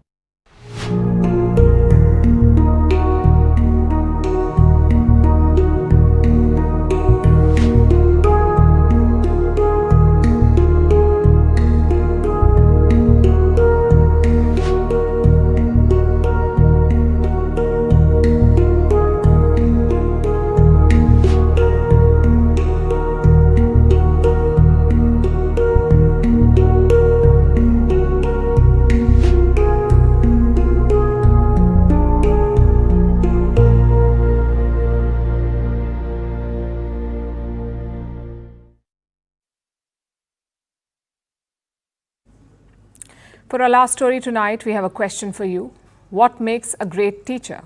For our last story tonight, we have a question for you. What makes a great teacher?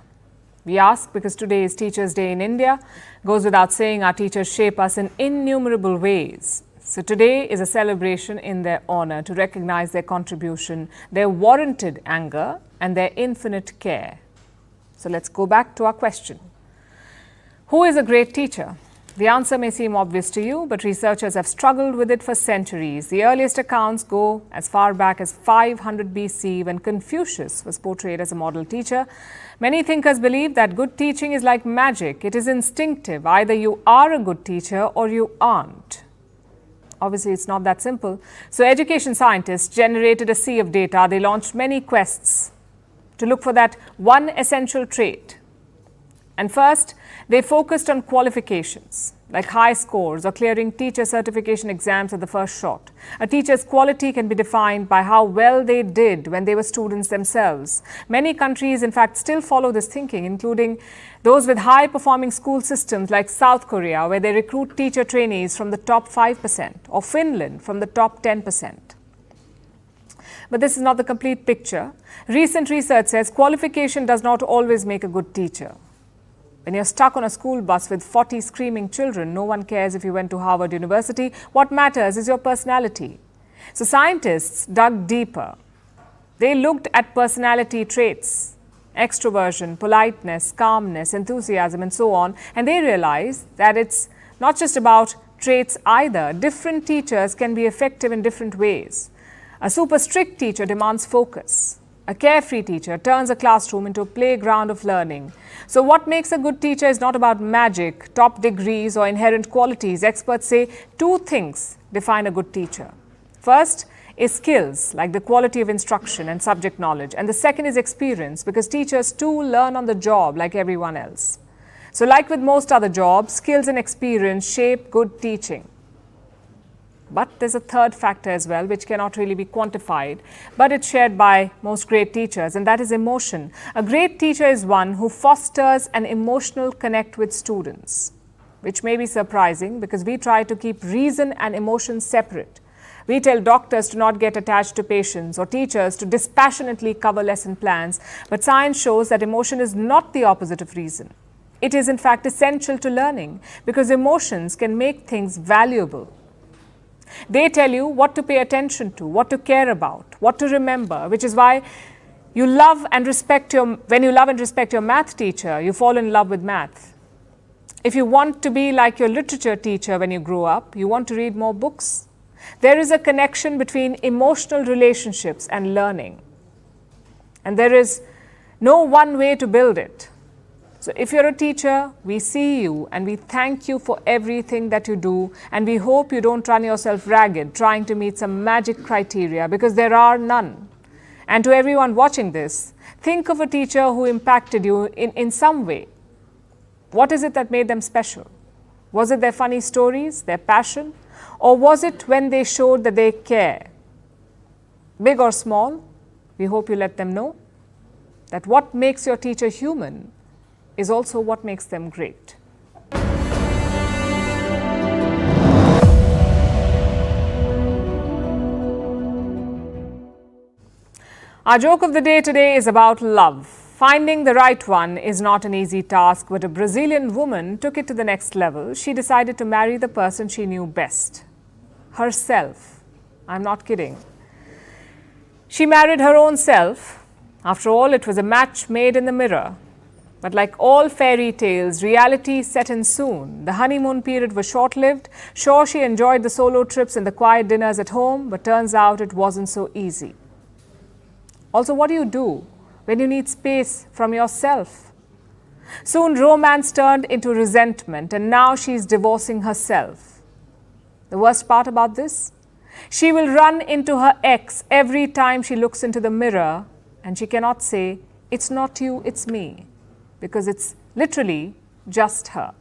We ask because today is Teachers' Day in India. Goes without saying, our teachers shape us in innumerable ways. So today is a celebration in their honor to recognize their contribution, their warranted anger, and their infinite care. So let's go back to our question. Who is a great teacher? The answer may seem obvious to you, but researchers have struggled with it for centuries. The earliest accounts go as far back as 500 BC, when Confucius was portrayed as a model teacher. Many thinkers believe that good teaching is like magic. It is instinctive. Either you are a good teacher or you aren't. Obviously, it's not that simple. So education scientists generated a sea of data. They launched many quests to look for that one essential trait. And first, they focused on qualifications, like high scores or clearing teacher certification exams at the first shot. A teacher's quality can be defined by how well they did when they were students themselves. Many countries, in fact, still follow this thinking, including those with high-performing school systems like South Korea, where they recruit teacher trainees from the top 5%, or Finland from the top 10%. But this is not the complete picture. Recent research says qualification does not always make a good teacher. When you're stuck on a school bus with 40 screaming children, no one cares if you went to Harvard University. What matters is your personality. So scientists dug deeper. They looked at personality traits, extroversion, politeness, calmness, enthusiasm, and so on. And they realized that it's not just about traits either. Different teachers can be effective in different ways. A super strict teacher demands focus. A carefree teacher turns a classroom into a playground of learning. So what makes a good teacher is not about magic, top degrees, or inherent qualities. Experts say two things define a good teacher. First is skills, like the quality of instruction and subject knowledge. And the second is experience, because teachers too learn on the job like everyone else. So like with most other jobs, skills and experience shape good teaching. But there's a third factor as well, which cannot really be quantified, but it's shared by most great teachers, and that is emotion. A great teacher is one who fosters an emotional connect with students, which may be surprising because we try to keep reason and emotion separate. We tell doctors to not get attached to patients or teachers to dispassionately cover lesson plans, but science shows that emotion is not the opposite of reason. It is in fact essential to learning because emotions can make things valuable. They tell you what to pay attention to, what to care about, what to remember, which is why when you love and respect your math teacher, you fall in love with math. If you want to be like your literature teacher when you grow up, you want to read more books. There is a connection between emotional relationships and learning. And there is no one way to build it. So if you're a teacher, we see you and we thank you for everything that you do, and we hope you don't run yourself ragged trying to meet some magic criteria, because there are none. And to everyone watching this, Think of a teacher who impacted you in some way. What is it that made them special? Was it their funny stories, their passion? Or was it when they showed that they care? Big or small, we hope you let them know that what makes your teacher human is also what makes them great. Our joke of the day today is about love. Finding the right one is not an easy task, but a Brazilian woman took it to the next level. She decided to marry the person she knew best. Herself. I'm not kidding. She married her own self. After all, it was a match made in the mirror. But like all fairy tales, reality set in soon. The honeymoon period was short-lived. Sure, she enjoyed the solo trips and the quiet dinners at home, but turns out it wasn't so easy. Also, what do you do when you need space from yourself? Soon, romance turned into resentment, and now she's divorcing herself. The worst part about this? She will run into her ex every time she looks into the mirror, and she cannot say, "It's not you, it's me," because it's literally just her.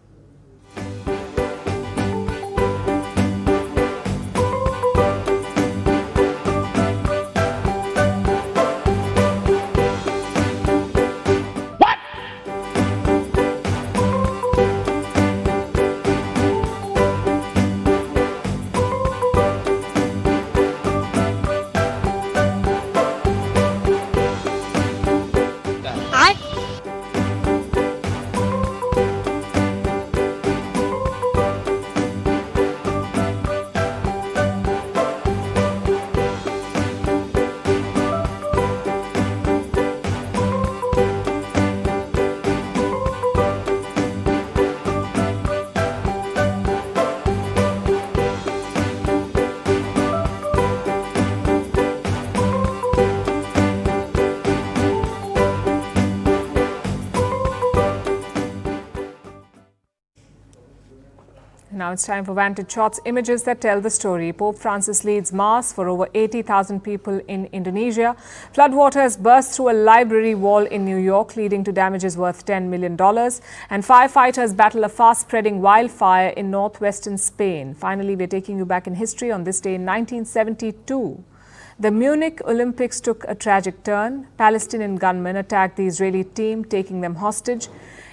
Now it's time for Vantage Shots, images that tell the story. Pope Francis leads Mass for over 80,000 people in Indonesia. Floodwaters burst through a library wall in New York, leading to damages worth $10 million. And firefighters battle a fast-spreading wildfire in northwestern Spain. Finally, we're taking you back in history on this day in 1972. The Munich Olympics took a tragic turn. Palestinian gunmen attacked the Israeli team, taking them hostage.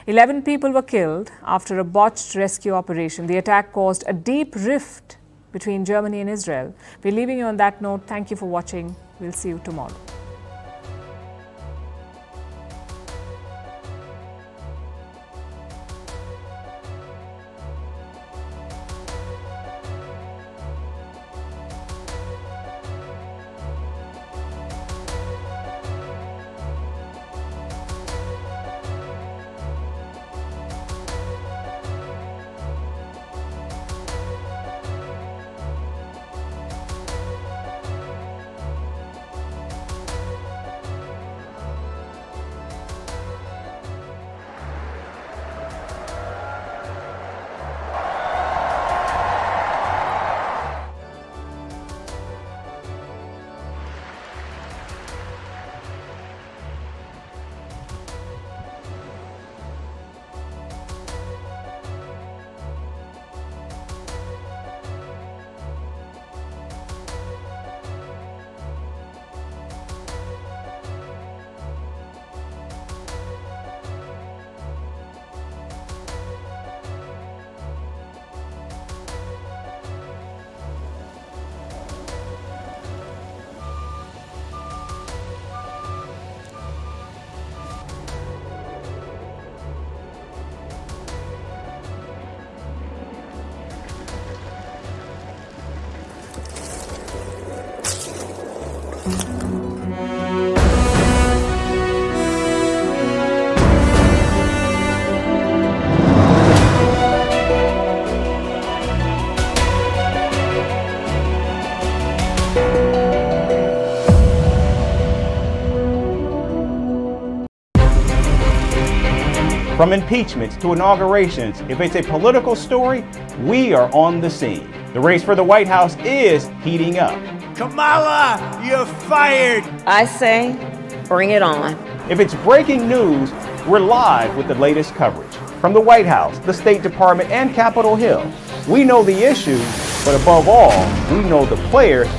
11 people were killed after a botched rescue operation. The attack caused a deep rift between Germany and Israel. We're leaving you on that note. Thank you for watching. We'll see you tomorrow. From impeachments to inaugurations, if it's a political story, we are on the scene. The race for the White House is heating up. Kamala, you're fired. I say, bring it on. If it's breaking news, we're live with the latest coverage. From the White House, the State Department, and Capitol Hill, we know the issues, but above all, we know the players to